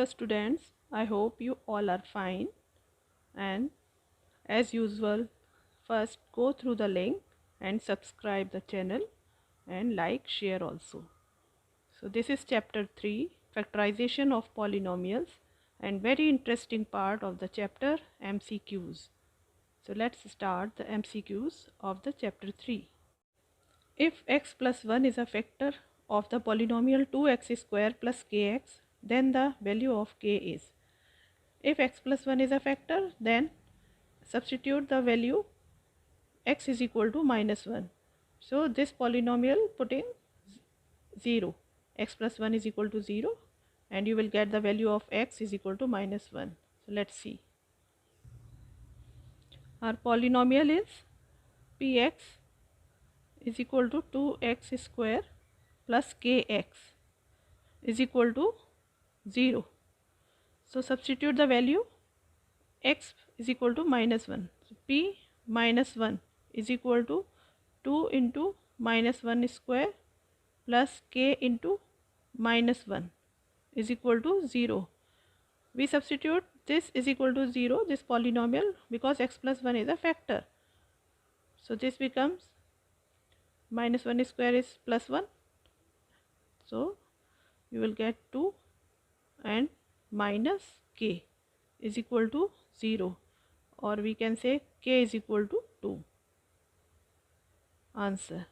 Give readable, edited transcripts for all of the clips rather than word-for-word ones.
Hello students, I hope you all are fine, and as usual, first go through the link and subscribe the channel and like, share also. So this is chapter 3, factorization of polynomials, and very interesting part of the chapter, MCQs. So let's start the MCQs of the chapter 3. If x plus 1 is a factor of the polynomial 2x square plus kx, then the value of k is. If x plus 1 is a factor, then substitute the value x is equal to minus 1. So this polynomial putting 0, x plus 1 is equal to 0, and you will get the value of x is equal to minus 1. So let's see. Our polynomial is px is equal to 2x square plus kx is equal to 0. So substitute the value x is equal to minus 1. So p minus 1 is equal to 2 into minus 1 square plus k into minus 1 is equal to 0. We substitute this is equal to 0, this polynomial, because x plus 1 is a factor. So this becomes minus 1 square is plus 1. So you will get 2 and minus k is equal to 0, or we can say k is equal to 2. Answer.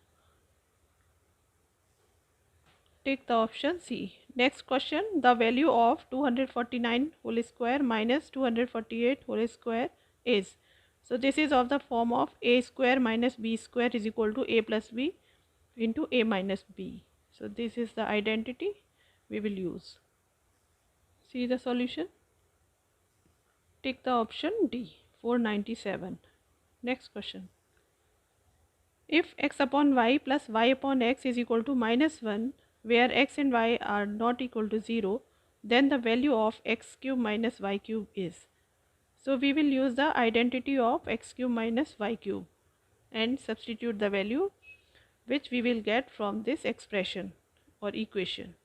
Take the option C. Next question, the value of 249 whole square minus 248 whole square is. So this is of the form of a square minus b square is equal to a plus b into a minus b. So this is the identity we will use. See the solution. Take the option D, 497. Next question. If x upon y plus y upon x is equal to minus 1, where x and y are not equal to 0, then the value of x cube minus y cube is. So we will use the identity of x cube minus y cube and substitute the value which we will get from this expression or equation.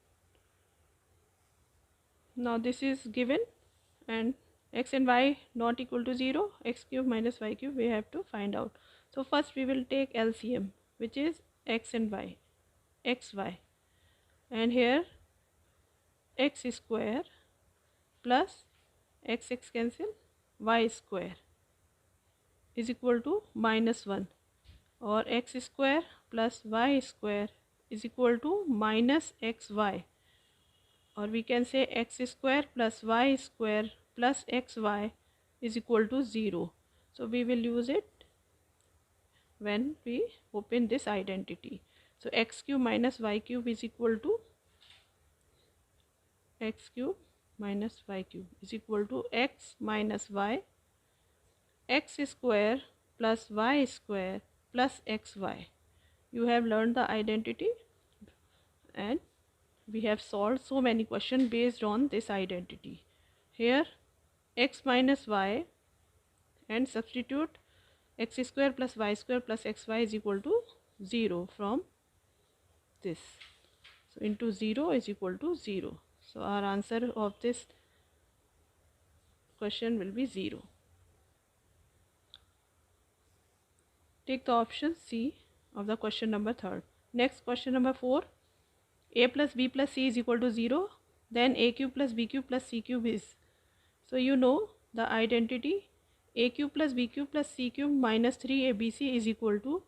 Now this is given, and x and y not equal to 0, x cube minus y cube we have to find out. So first we will take LCM, which is x and y, xy, and here x square plus x cancel, y square is equal to minus 1, or x square plus y square is equal to minus xy, or we can say x square plus y square plus xy is equal to 0. So we will use it when we open this identity. So x cube minus y cube is equal to x cube minus y cube is equal to x minus y, x square plus y square plus xy. You have learned the identity, and we have solved so many questions based on this identity. Here x minus y, and substitute x square plus y square plus xy is equal to 0 from this. So into 0 is equal to 0. So our answer of this question will be 0. Take the option C of the question number 3rd. Next, question number 4. A plus b plus c is equal to 0. Then a cube plus b cube plus c cube is. So you know the identity, a cube plus b cube plus c cube minus 3abc is equal to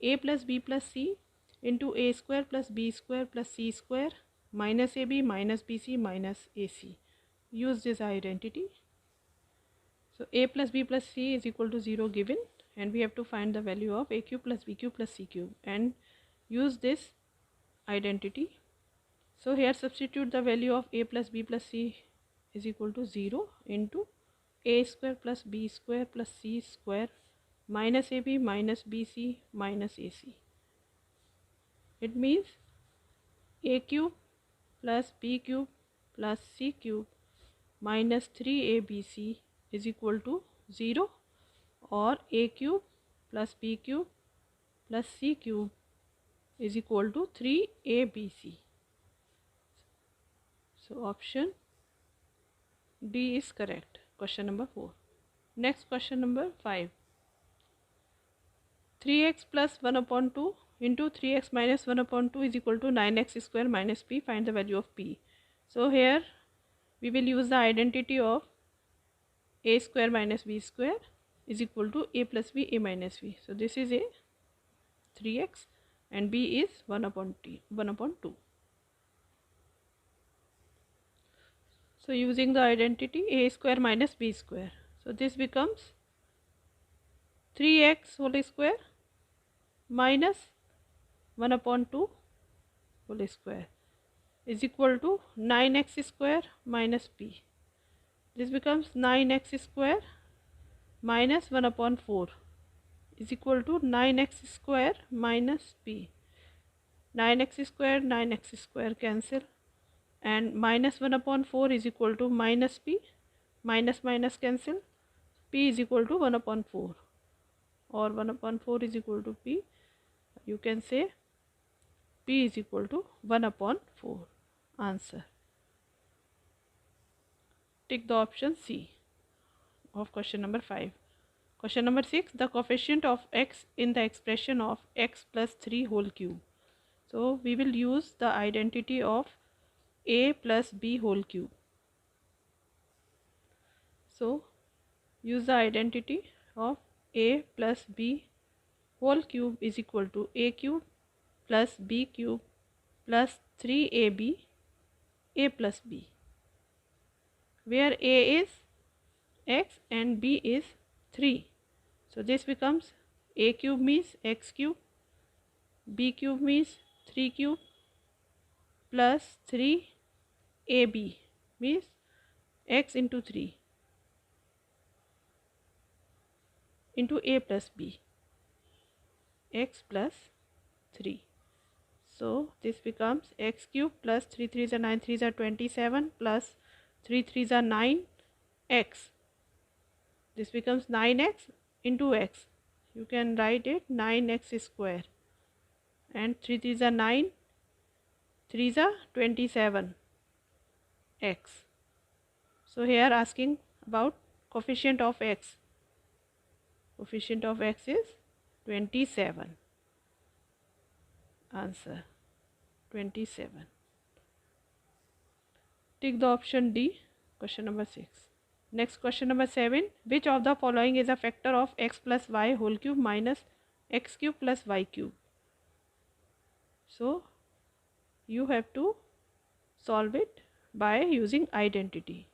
a plus b plus c into a square plus b square plus c square minus ab minus bc minus ac. Use this identity. So a plus b plus c is equal to 0 given, and we have to find the value of a cube plus b cube plus c cube and use this identity. So here substitute the value of a plus b plus c is equal to 0 into a square plus b square plus c square minus ab minus bc minus ac. It means a cube plus b cube plus c cube minus 3abc is equal to 0, or a cube plus b cube plus c cube is equal to 3abc. So option D is correct. Question number 4. Next question number 5. 3x plus 1 upon 2 into 3x minus 1 upon 2 is equal to 9x square minus p. Find the value of p. So here we will use the identity of a square minus b square is equal to a plus b, a minus b. So this is a 3x and b is 1 upon 2. So using the identity a square minus b square. So this becomes 3x whole square minus 1 upon 2 whole square is equal to 9x square minus p. This becomes 9x square minus 1 upon 4 is equal to 9x square minus p. 9x square cancel, and minus 1 upon 4 is equal to minus p. Minus minus cancel, p is equal to 1 upon 4, or 1 upon 4 is equal to p. You can say p is equal to 1 upon 4. Answer. Tick the option C of question number 5. Question number 6. The coefficient of x in the expression of x plus 3 whole cube. So we will use the identity of a plus b whole cube. So use the identity of a plus b whole cube is equal to a cube plus b cube plus 3ab a plus b, where a is x and b is 3. So this becomes a cube means x cube, b cube means 3 cube plus 3ab means x into 3 into a plus b, x plus 3. So this becomes x cube plus 3 3s are 9 3s are 27 plus 3 3s are 9 x. This becomes 9x into x. You can write it 9x square, and 3 3s are 9, 3s are 27 x. So here asking about coefficient of x. Coefficient of x is 27. Answer 27. Tick the option D. Question number 6. Next question number 7. Which of the following is a factor of x plus y whole cube minus x cube plus y cube? So you have to solve it by using identity.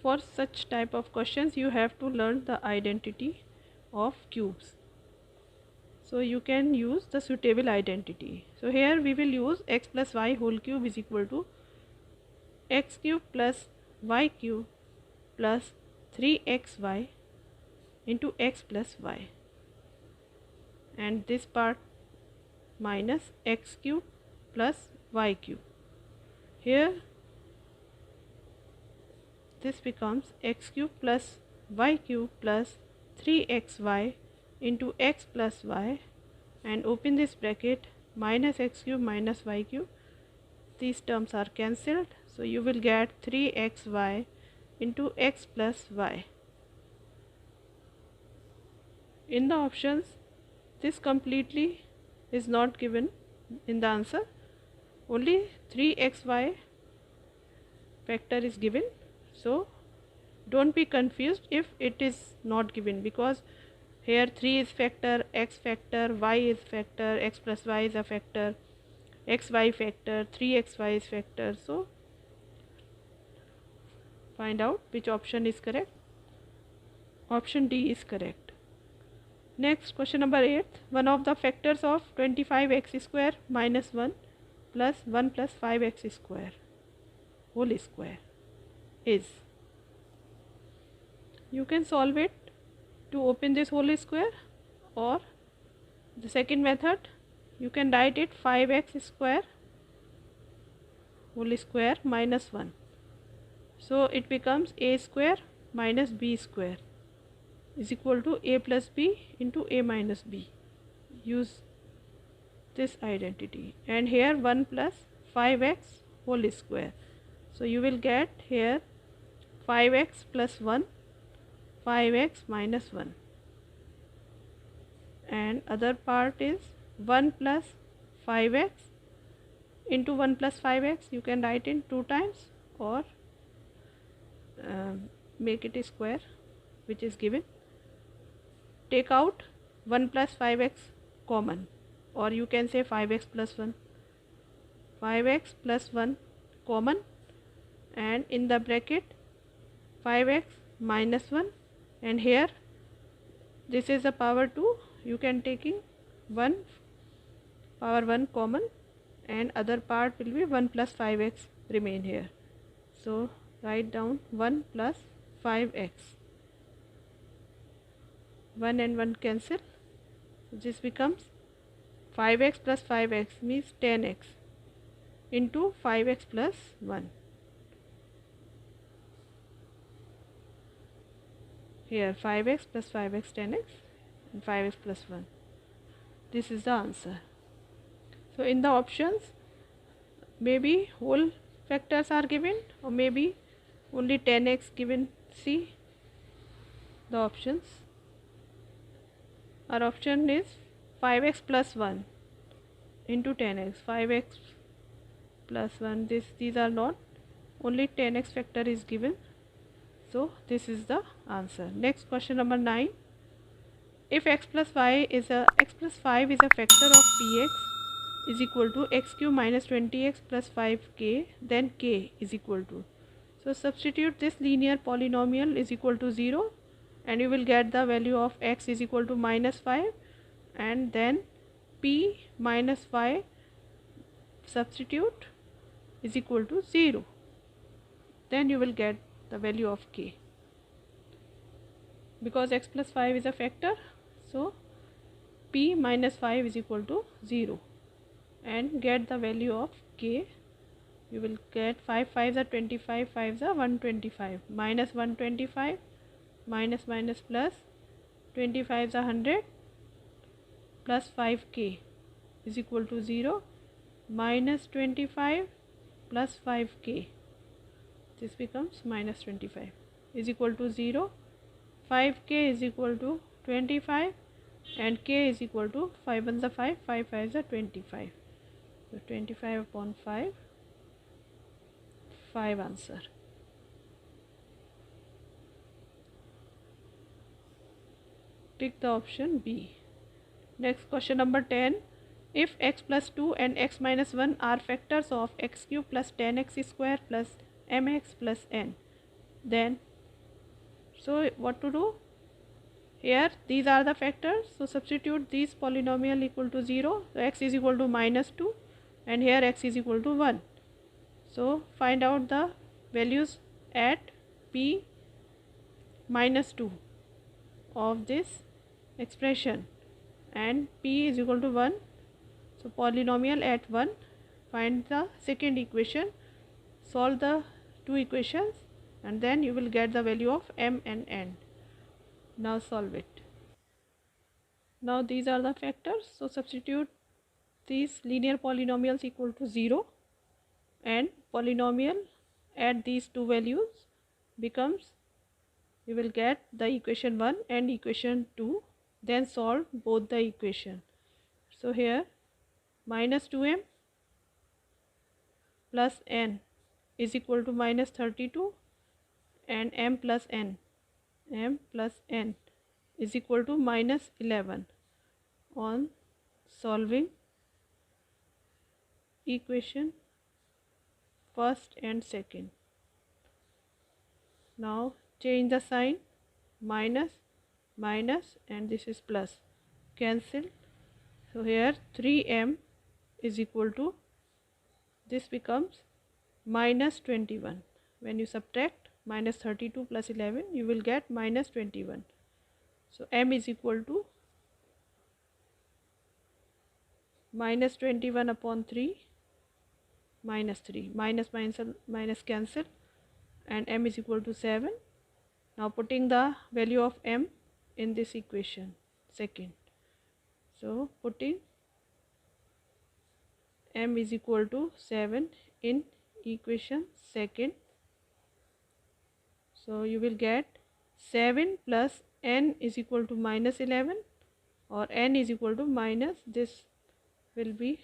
For such type of questions you have to learn the identity of cubes. So you can use the suitable identity. So here we will use x plus y whole cube is equal to x cube plus y cube plus 3xy into x plus y, and this part minus x cube plus y cube. Here this becomes x cube plus y cube plus 3xy into x plus y, and open this bracket, minus x cube minus y cube. These terms are cancelled, so you will get 3xy into x plus y. In the options, this completely is not given in the answer. Only 3xy factor is given. So don't be confused if it is not given, because here 3 is factor, x factor, y is factor, x plus y is a factor, xy factor, 3xy is factor. So find out which option is correct. Option D is correct. Next, question number 8. One of the factors of 25x square minus 1 plus 1 plus 5x square whole square is. You can solve it to open this whole square, or the second method, you can write it 5x square whole square minus 1. So it becomes a square minus b square is equal to a plus b into a minus b. Use this identity, and here 1 plus 5x whole square. So you will get here 5x plus 1, 5x minus 1, and other part is 1 plus 5x into 1 plus 5x. You can write in 2 times or make it a square which is given. Take out 1 plus 5x common, or you can say 5x plus 1, 5x plus 1 common, and in the bracket 5x minus 1, and here this is the power 2, you can taking 1 power 1 common, and other part will be 1 plus 5x remain here. So write down 1 plus 5x. 1 and 1 cancel. So this becomes 5x plus 5x means 10x into 5x plus 1. Here 5x plus 5x 10x and 5x plus 1. This is the answer. So in the options, maybe whole factors are given or maybe only 10x given. See the options. Our option is 5x plus 1 into 10x, 5x plus 1, these are not, only 10x factor is given. So this is the answer. Next question number 9. If x plus 5 is a factor of px is equal to x cube minus 20x plus 5k, then k is equal to. So substitute this linear polynomial is equal to 0, and you will get the value of x is equal to minus 5, and then p minus 5 substitute is equal to 0. Then you will get the value of k. Because x plus 5 is a factor, so p minus 5 is equal to 0, and get the value of k. You will get 5 5s are 25, 5s are 125, minus 125, minus minus plus, 25s are 100, plus 5k is equal to 0, minus 25 plus 5k, this becomes minus 25 is equal to 0, 5k is equal to 25, and k is equal to 5 1s are 5, 5 5s are 25. So 25 upon 5, 5 answer. Tick the option B. Next question number 10. If x plus 2 and x minus 1 are factors of x cube plus 10x square plus mx plus n, then, so what to do? Here these are the factors, so substitute these polynomial equal to 0, so x is equal to minus 2, and here x is equal to 1. So find out the values at p minus 2 of this expression, and p is equal to 1. So polynomial at 1, find the second equation, solve the two equations, and then you will get the value of m and n. Now solve it. Now these are the factors, so substitute these linear polynomials equal to 0, and polynomial at these two values becomes, you will get the equation 1 and equation 2, then solve both the equation. So here minus 2m plus n is equal to minus 32, and m plus n is equal to minus 11 on solving equation first and second. Now change the sign, minus minus, and this is plus, cancel. So here 3m is equal to, this becomes minus 21. When you subtract minus 32 plus 11, you will get minus 21. So m is equal to minus 21 upon 3, minus 3, minus minus cancel, and m is equal to 7. Now putting the value of m in this equation second, so putting m is equal to 7 in equation second. So you will get 7 plus n is equal to minus 11, or n is equal to minus, this will be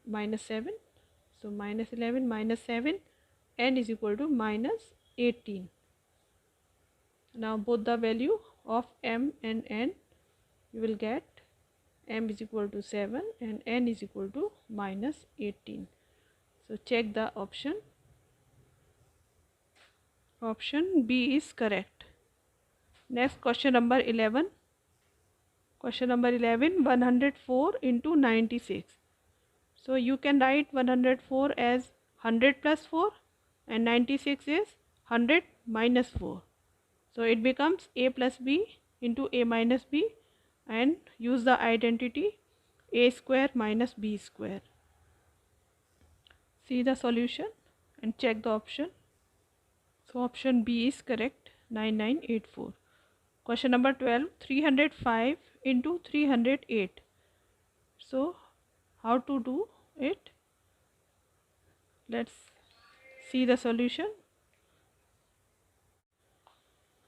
minus 7. So minus 11 minus 7, n is equal to minus 18. Now both the value of m and n, you will get m is equal to 7 and n is equal to minus 18. So check the option. Option B is correct. Next, question number 11. Question number 11, 104 into 96. So you can write 104 as 100 plus 4 and 96 is 100 minus 4. So it becomes a plus b into a minus b, and use the identity a square minus b square. See the solution and check the option. So option B is correct, 9984. Question number 12, 305 into 308. So how to do it? Let's see the solution.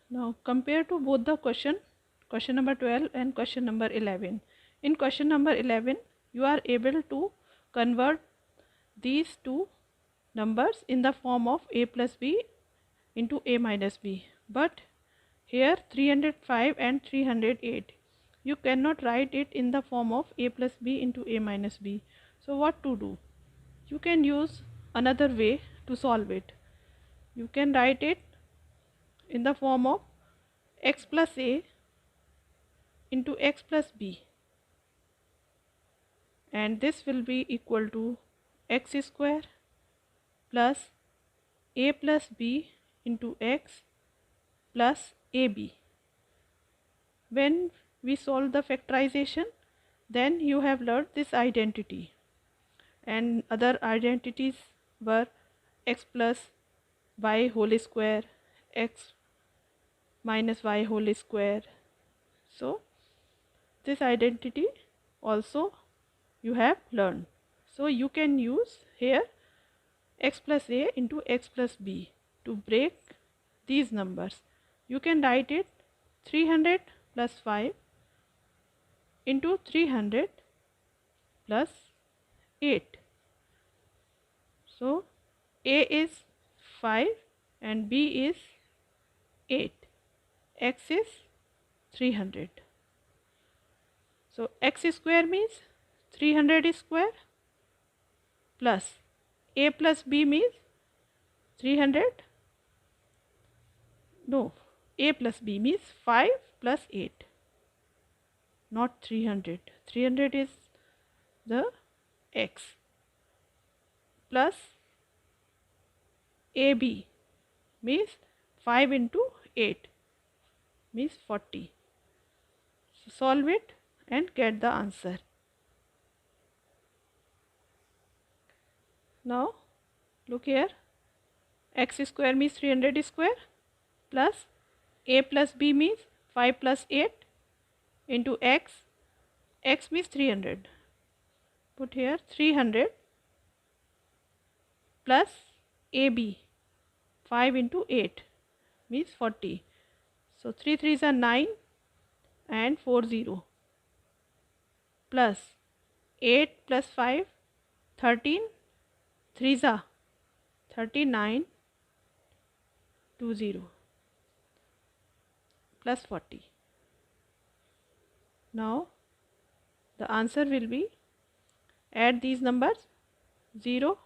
Now compare to both the question number 12 and question number 11. In question number 11, you are able to convert these two numbers in the form of a plus b into a minus b. But here 305 and 308, you cannot write it in the form of a plus b into a minus b. So what to do? You can use another way to solve it. You can write it in the form of x plus a into x plus b, and this will be equal to x square plus a plus b into x plus ab. When we solve the factorization, then you have learned this identity, and other identities were x plus y whole square, x minus y whole square. So this identity also you have learned. So you can use here x plus a into x plus b to break these numbers. You can write it 300 plus 5 into 300 plus 8. So a is 5 and b is 8. X is 300. So x square means 300 square plus a plus b means 300. No, a plus b means 5 plus 8, not 300. 300 is the x, plus ab means 5 into 8 means 40. So solve it and get the answer. Now look here, x square means 300 square plus a plus b means 5 plus 8 into x, x means 300. Put here 300 plus ab 5 into 8 means 40. So 3 3s are 9 and 4 0 plus 8 plus 5 13, 3s are 39 20 plus 40. Now the answer will be, add these numbers 0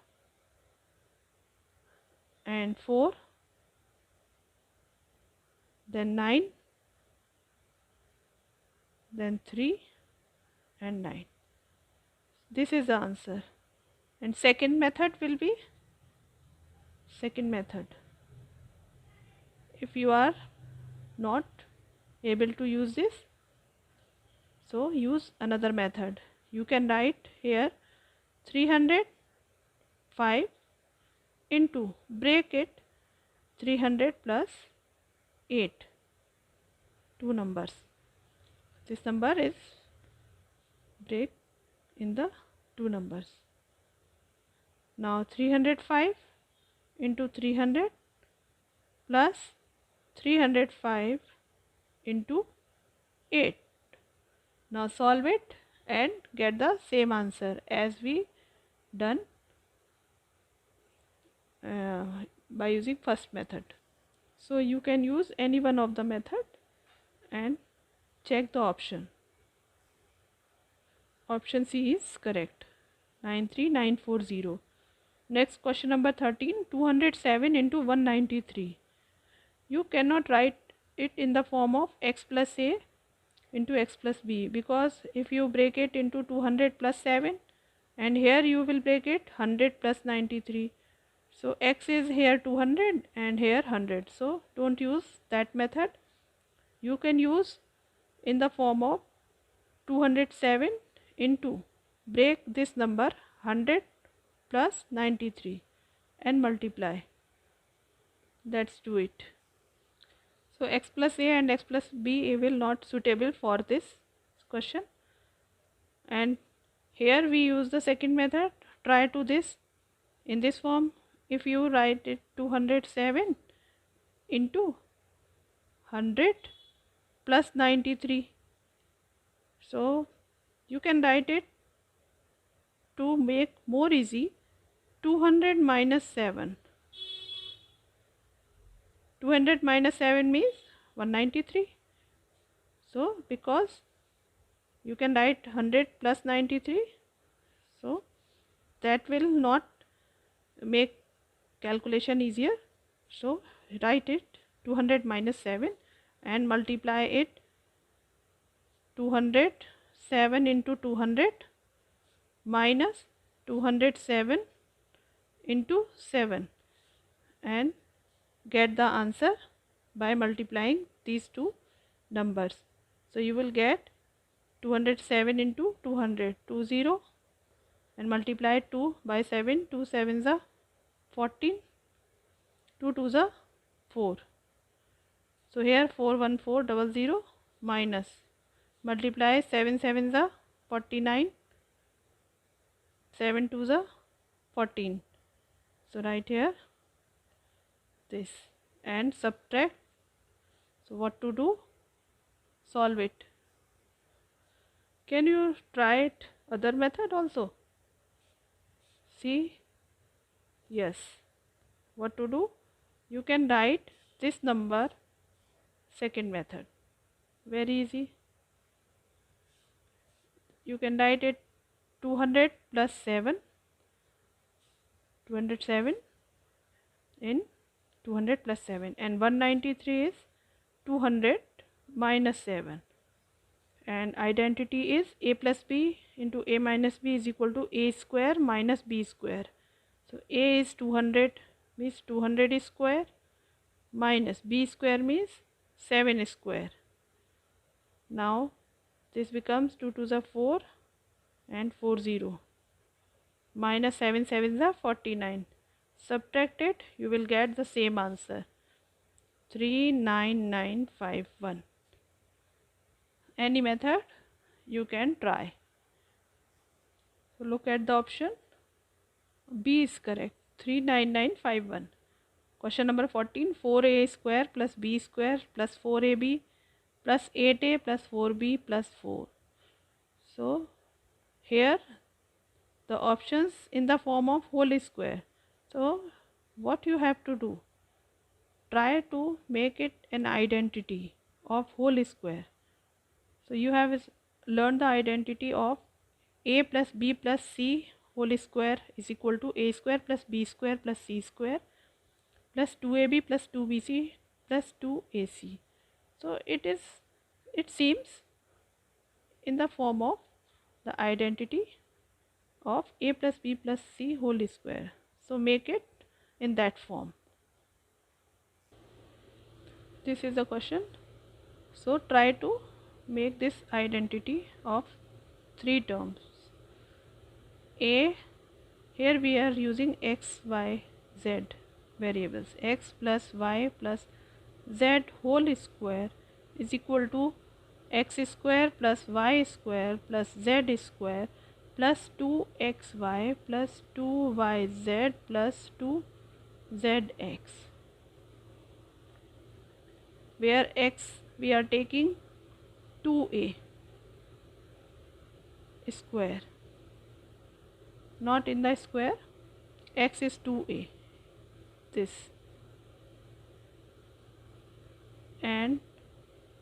and 4, then 9, then 3 and 9. This is the answer. And second method will be, second method, if you are not able to use this, so use another method. You can write here 305 into bracket 300 plus 8, two numbers. This number is break in the two numbers. Now 305 into 300 plus 305 into 8. Now solve it and get the same answer as we done by using first method. So you can use any one of the method and check the option. Option C is correct. 93940. Next question number 13. 207 into 193. You cannot write it in the form of x plus a into x plus b, because if you break it into 200 plus 7 and here you will break it 100 plus 93. So x is here 200 and here 100. So don't use that method. You can use in the form of 207 into, break this number 100 plus 93 and multiply. Let's do it. So x plus a and x plus b will not suitable for this question, and here we use the second method. Try to this in this form. If you write it 207 into 100 plus 93, so you can write it to make more easy 200 minus 7. 200 minus 7 means 193. So because you can write 100 plus 93, so that will not make calculation easier. So write it 200 minus 7 and multiply it 207 into 200 minus 207 into 7 and get the answer by multiplying these two numbers. So you will get 207 into 200, 20, and multiply 2 by 7, 2 7s are 14, 2 2s are 4. So here 41400 minus, multiply 7 7s are 49, 7 2s are 14. So write here this and subtract. So what to do? Solve it. Can you try it other method also? See? Yes. What to do? You can write this number second method. Very easy. You can write it 200 plus 7. 207 in 200 plus 7, and 193 is 200 minus 7, and identity is a plus b into a minus b is equal to a square minus b square. So a is 200 means 200 is square, minus b square means 7 square. Now this becomes 2 2s are 4 and 40, minus 7 7s are 49. Subtract it, you will get the same answer, 39951. Any method you can try. So look at the option. B is correct, 39951. Question number 14. 4a square plus b square plus 4ab plus 8a plus 4b plus 4. So here the options in the form of whole square. So what you have to do? Try to make it an identity of whole square. So you have learned the identity of a plus b plus c whole square is equal to a square plus b square plus c square plus 2ab plus 2bc plus 2ac. So it seems in the form of the identity of a plus b plus c whole square. So make it in that form. This is the question. So try to make this identity of three terms. A, here we are using x, y, z variables. X plus y plus z whole square is equal to x square plus y square plus z square plus 2xy plus 2yz plus 2zx, where x we are taking 2a square, not in the square, x is 2a, this, and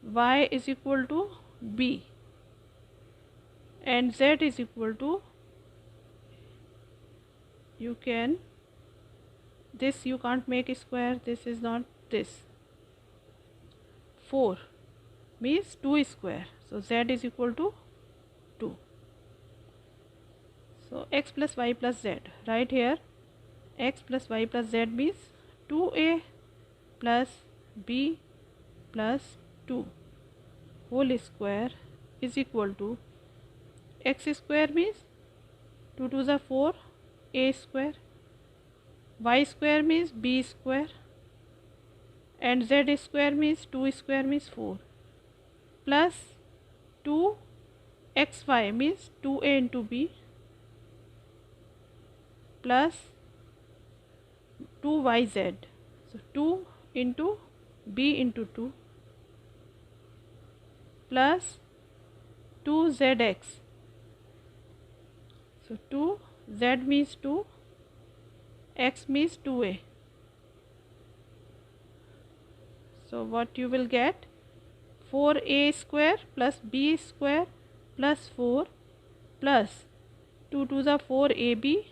y is equal to b, and z is equal to, you can, this you can't make a square, this is not this, 4 means 2 square, so z is equal to 2. So x plus y plus z, right here x plus y plus z means 2a plus b plus 2 whole square is equal to, x square means 2 to the 4, a square, y square means b square, and z square means 2 square means 4, plus 2 xy means 2a into b, plus 2yz, so 2 into b into 2, plus 2zx, so 2, z means 2, x means 2a. So what you will get, 4a square plus b square plus 4 plus 2 to the 4 ab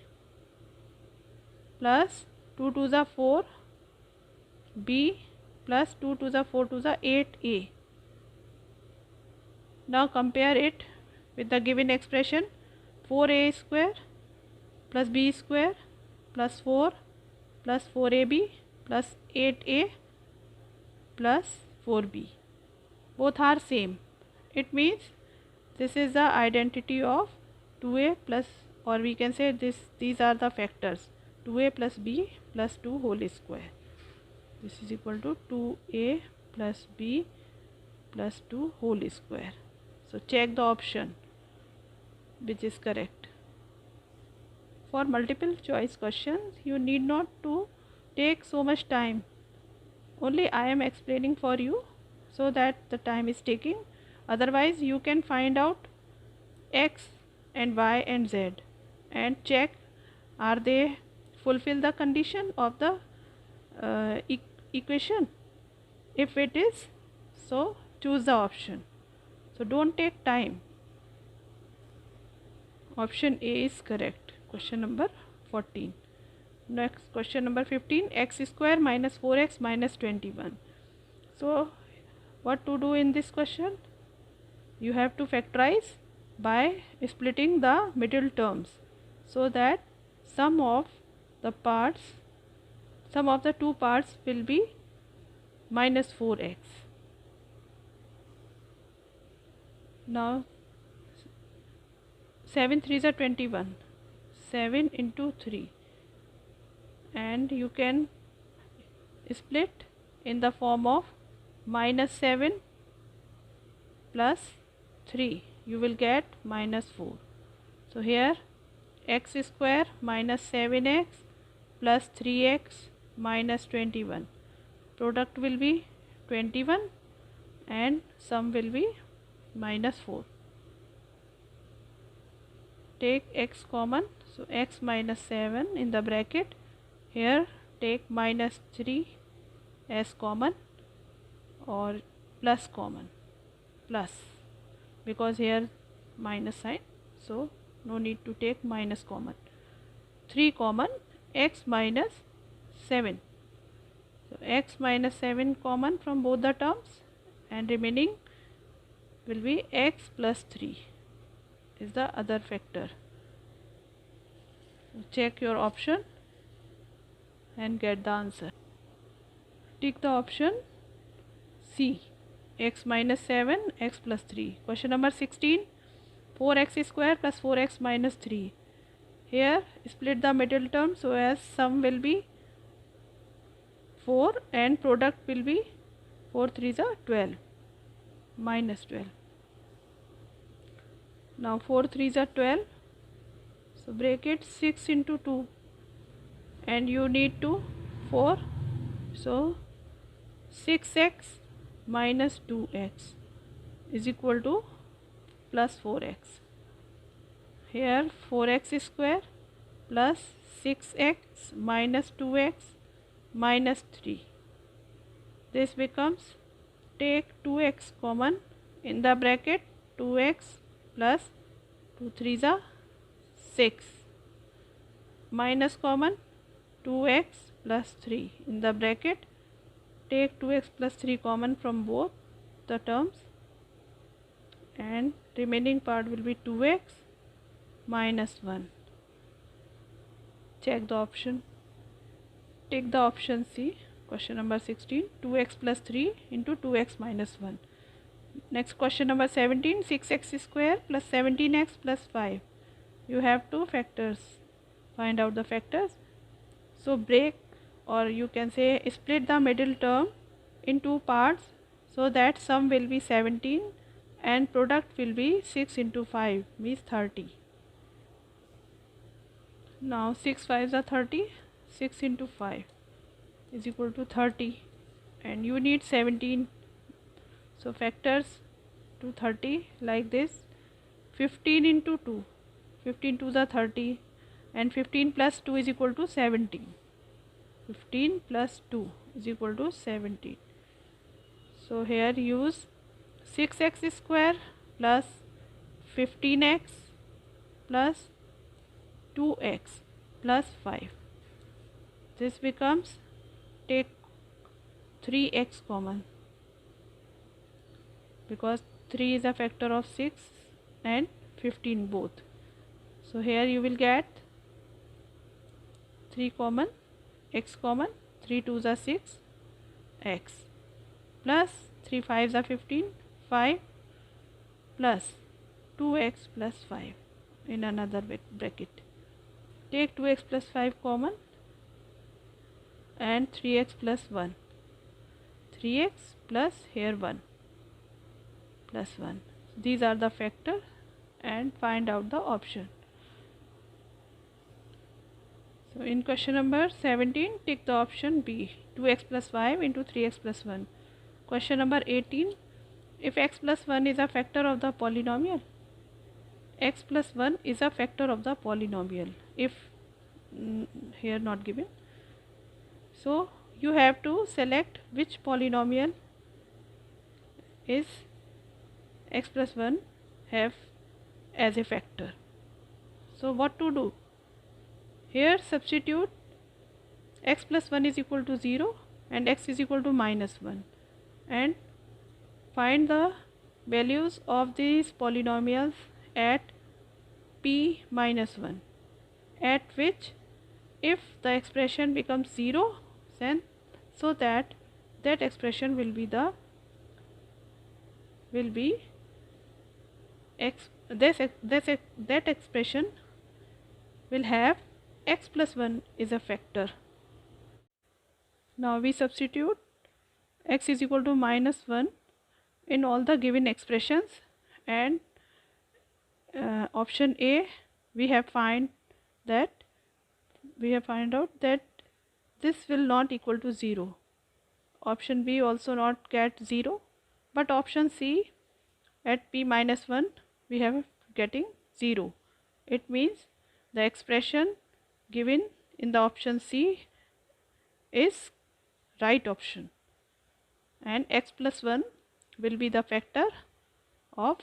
plus 2 to the 4 b plus 2 to the 4 to the 8a. Now compare it with the given expression, 4a square plus b square plus 4 plus 4ab plus 8a plus 4b. Both are same. It means this is the identity of 2a plus, or we can say this, these are the factors, 2a plus b plus 2 whole square. This is equal to 2a plus b plus 2 whole square. So check the option which is correct. For multiple choice questions, you need not to take so much time. Only I am explaining for you so that the time is taking. Otherwise, you can find out x and y and z and check are they fulfill the condition of the equation. If it is, so choose the option. So don't take time. Option A is correct. Question number 14. Next question number 15, x square minus 4x minus 21. So what to do in this question? You have to factorize by splitting the middle terms, so that sum of the two parts will be minus 4x. Now 7 3s are 21, 7 into 3, and you can split in the form of minus 7 plus 3, you will get minus 4. So here x square minus 7x plus 3x minus 21, product will be 21 and sum will be minus 4. Take x common, so x minus 7 in the bracket, here take minus 3 as common or plus common, plus, because here minus sign, so no need to take minus common. 3 common, x minus 7, so x minus 7 common from both the terms, and remaining will be x plus 3 is the other factor. So check your option and get the answer. Tick the option C, x minus 7, x plus 3. Question number 16, 4x square plus 4x minus 3. Here split the middle term so as sum will be 4 and product will be 4 3s are 12, minus 12. Now 4 3s are 12, So break it 6 into 2 and you need to 4. So 6x minus 2x is equal to plus 4x. Here 4x square plus 6x minus 2x minus 3. This becomes, take 2x common in the bracket, 2x plus 2 3s are 6, minus common 2x plus 3 in the bracket, take 2x plus 3 common from both the terms and remaining part will be 2x minus 1. Check the option. Take the option C. Question number 16, 2x plus 3 into 2x minus 1. Next question number 17, 6x square plus 17x plus 5. You have two factors. Find out the factors. So break, or you can say split the middle term in two parts so that sum will be 17 and product will be 6 into 5 means 30. Now 6 5s are 30, 6 into 5 is equal to 30 and you need 17. So factors to 30 like this, 15 into 2, 15 2s are 30 and 15 plus 2 is equal to 17. 15 plus 2 is equal to 17. So here use 6x square plus 15x plus 2x plus 5. This becomes, take 3x common because 3 is a factor of 6 and 15 both. So here you will get 3 common, x common, 3 2s are 6, x plus 3 5s are 15, 5 plus 2x plus 5 in another bracket. Take 2x plus 5 common and 3x plus 1, 3x plus here 1 plus 1. These are the factor and find out the option. So in question number 17, tick the option B, 2x plus 5 into 3x plus 1. Question number 18, if x plus 1 is a factor of the polynomial, x plus 1 is a factor of the polynomial, if here not given. So you have to select which polynomial is x plus 1 have as a factor. So what to do? Here substitute x plus 1 is equal to 0 and x is equal to minus 1 and find the values of these polynomials at p minus 1, at which if the expression becomes 0, then so that expression will be the that expression will have x plus 1 is a factor. Now we substitute x is equal to minus 1 in all the given expressions and option A we have find out that this will not equal to 0. Option B also not get 0, but option C at p minus 1 we have getting 0. It means the expression given in the option C is right option and x plus 1 will be the factor of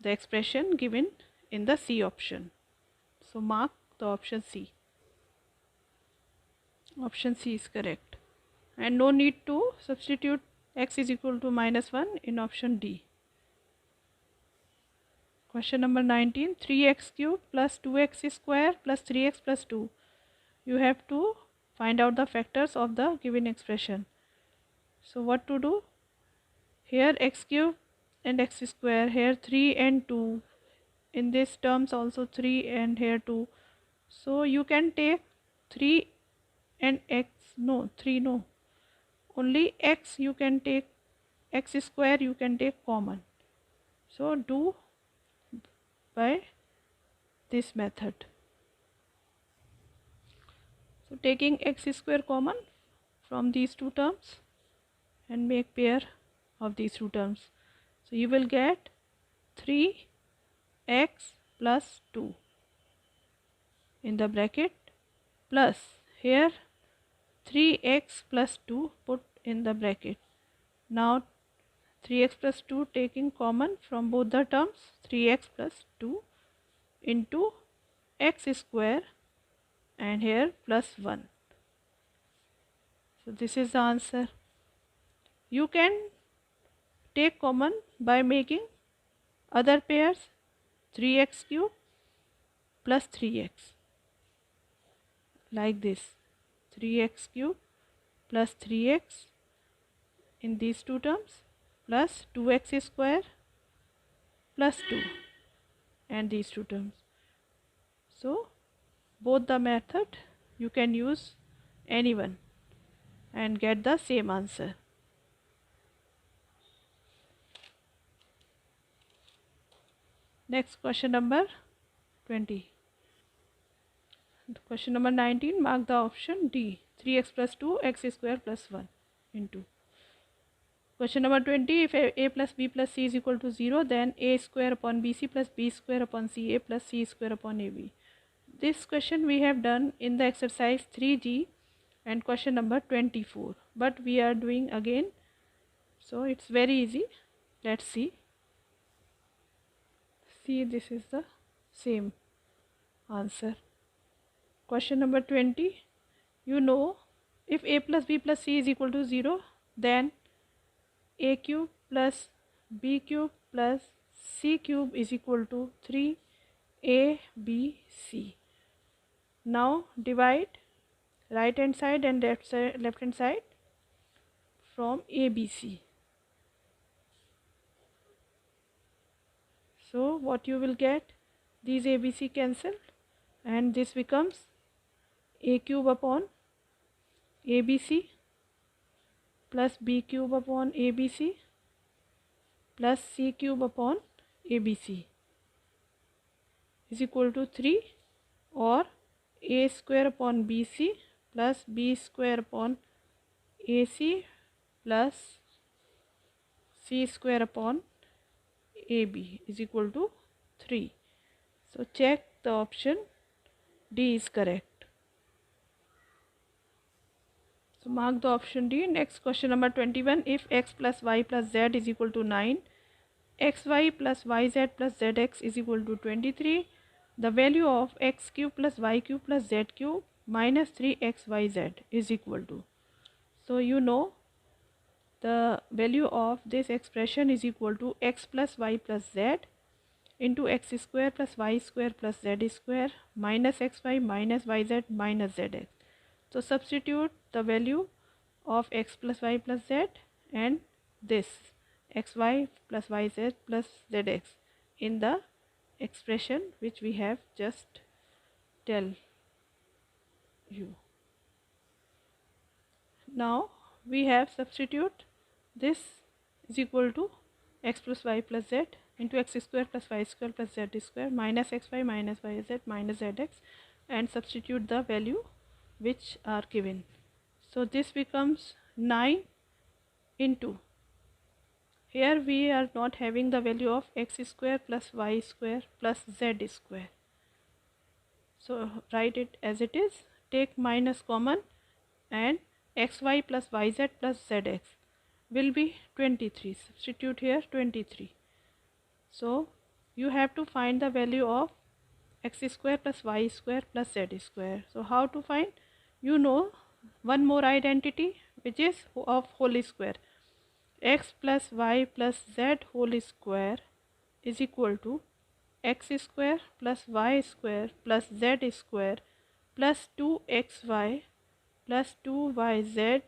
the expression given in the C option. So mark the option C. Option C is correct and no need to substitute x is equal to minus 1 in option D. Question number 19, 3x cube plus 2x square plus 3x plus 2. You have to find out the factors of the given expression. So what to do? Here x cube and x square, here 3 and 2, in this terms also 3 and here 2. So you can take 3 and x, no 3 no, only x you can take, x square you can take common. So do by this method. So taking x square common from these two terms and make pair of these two terms. So you will get 3x plus 2 in the bracket plus here 3x plus 2 put in the bracket. Now 3x plus 2 taking common from both the terms, 3x plus 2 into x square and here plus 1. So this is the answer. You can take common by making other pairs, 3x cube plus 3x, like this, 3x cube plus 3x in these two terms plus 2x square plus 2 and these two terms. So both the method you can use any one and get the same answer. Next, question number 20. Question number 19, mark the option D, 3x plus 2 x square plus 1 into. Question number 20, if a plus b plus c is equal to 0, then a square upon bc plus b square upon ca plus c square upon ab. This question we have done in the exercise 3G and question number 24, but we are doing again, so it's very easy. Let's see. See, this is the same answer. Question number 20, you know, if a plus b plus c is equal to 0, then a cube plus b cube plus c cube is equal to 3abc. Now divide right hand side and left hand side from ABC. So what you will get, these ABC cancel and this becomes a cube upon ABC plus b cube upon ABC plus c cube upon ABC is equal to 3, or a square upon BC plus b square upon AC plus c square upon AB is equal to 3. So check the option D is correct. So mark the option D. Next, question number 21, if x plus y plus z is equal to 9, xy plus yz plus zx is equal to 23, the value of x cube plus y cube plus z cube minus 3xyz is equal to. So you know the value of this expression is equal to x plus y plus z into x square plus y square plus z square minus xy minus yz minus zx. So substitute the value of x plus y plus z and this xy plus yz plus zx in the expression which we have just tell you. Now we have substitute this is equal to x plus y plus z into x square plus y square plus z square minus xy minus yz minus zx and substitute the value which are given. So this becomes 9 into, here we are not having the value of x square plus y square plus z square. So write it as it is, take minus common and xy plus yz plus zx will be 23. Substitute here 23. So you have to find the value of x square plus y square plus z square. So how to find? You know one more identity which is of whole square. X plus y plus z whole square is equal to x square plus y square plus z square plus 2xy plus 2yz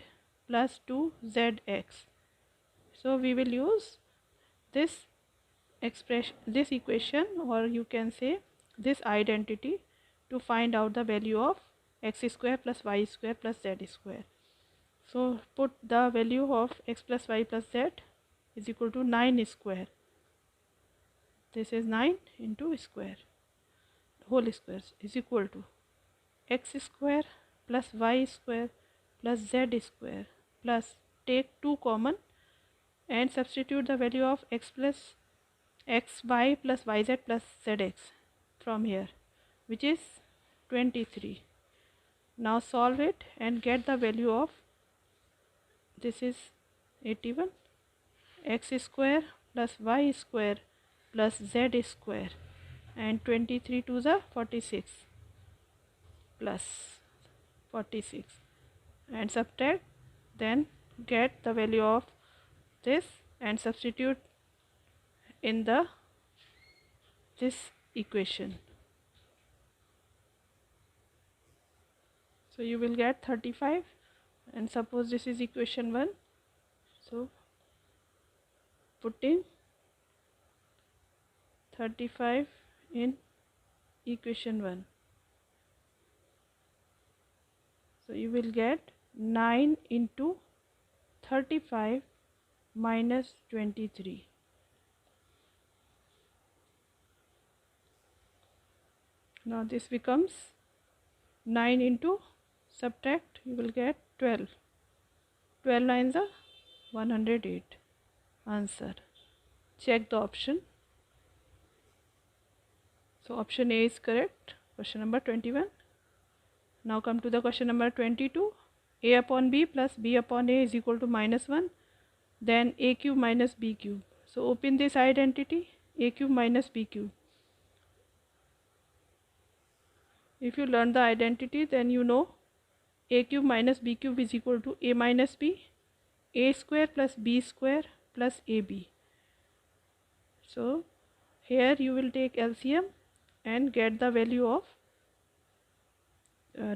plus 2zx. So we will use this expression, this equation, or you can say this identity, to find out the value of x square plus y square plus z square. So put the value of x plus y plus z is equal to 9 square. This is 9 into square whole square is equal to x square plus y square plus z square plus, take 2 common and substitute the value of x plus xy plus yz plus zx from here, which is 23. Now solve it and get the value of, this is 81, x square plus y square plus z square, and 23 to the 46 plus 46 and subtract, then get the value of this and substitute in the this equation. So you will get 35, and suppose this is equation 1, so putting 35 in equation 1, so you will get 9 into 35 minus 23. Now this becomes 9 into, subtract, you will get 12. 12 9s are 108. Answer. Check the option. So option A is correct. Question number 21. Now come to the question number 22. A upon B plus B upon A is equal to -1. Then A cube minus B cube. So open this identity, A cube minus B cube. If you learn the identity, then you know A cube minus B cube is equal to A minus B, A square plus B square plus AB. So here you will take LCM and get the value of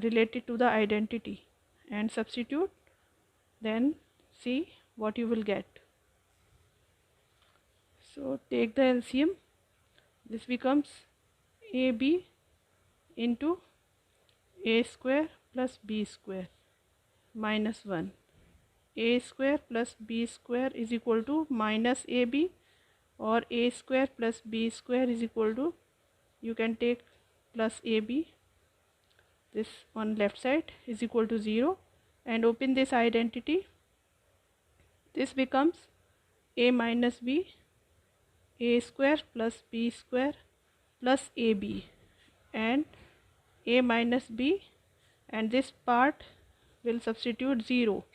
related to the identity and substitute, then see what you will get. So take the LCM, this becomes AB into A square plus B square minus 1. A square plus B square is equal to minus AB, or A square plus B square is equal to, you can take plus AB, this on left side is equal to 0, and open this identity, this becomes A minus B, A square plus B square plus AB, and A minus B, and this part will substitute 0,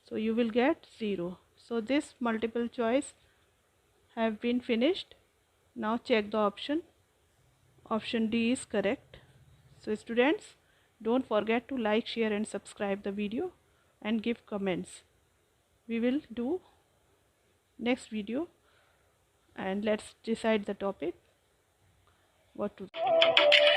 so you will get 0. So this multiple choice have been finished. Now check the option. Option D is correct. So students, don't forget to like, share and subscribe the video and give comments. We will do next video, and let's decide the topic what to do.